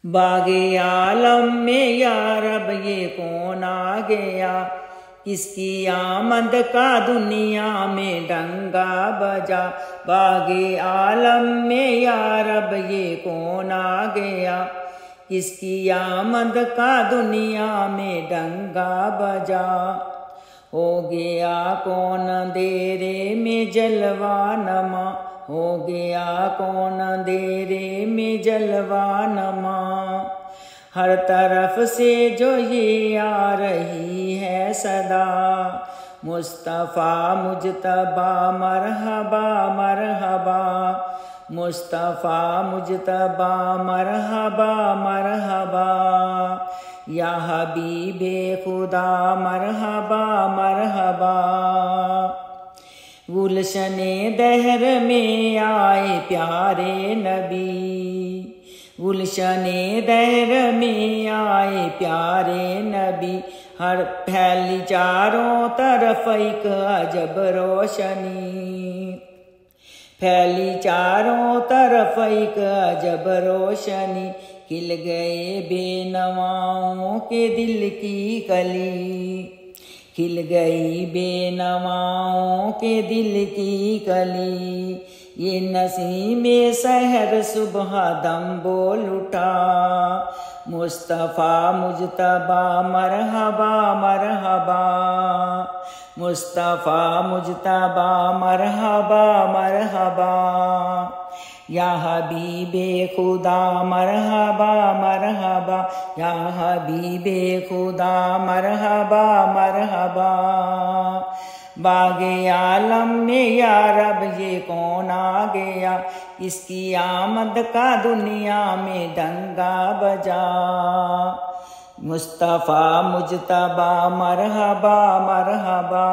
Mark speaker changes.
Speaker 1: बागे आलम में या रब ये कौन आ गया, किसकी आमद का दुनिया में डंगा बजा। बागे आलम में या रब ये कौन आ गया, किसकी आमद का दुनिया में डंगा बजा। हो गया कौन अंधेरे में जलवा नमा, हो गया कौन अंधेरे में जलवा नमा। हर तरफ से जो ये आ रही है सदा, मुस्तफ़ा मुजतबा मरहबा मरहबा, मुस्तफ़ा मुजतबा मरहबा मरहबा। या हबीबे खुदा मरहबा मरहबा। गुलशने दहर में आए प्यारे नबी, गुलशने दहर में आए प्यारे नबी। हर फैली चारों तरफ एक अजब रोशनी, फैली चारों तरफ एक अजब रोशनी। खिल गए बेनवाओं के दिल की कली, खिल गई बेनवाओं के दिल की कली। ये नसीमे सहर सुबह दम बोल उठा, मुस्तफ़ा मुजतबा मरहबा मरहबा, मुस्तफ़ा मुजतबा मरहबा मरहबा। या हबीबे खुदा मरहबा मरहबा, या हबीबे खुदा मरहबा मरहबा। बागे आलम में या रब ये कौन आ गया, इसकी आमद का दुनिया में डंगा बजा। मुस्तफ़ा मुजतबा मरहबा मरहबा।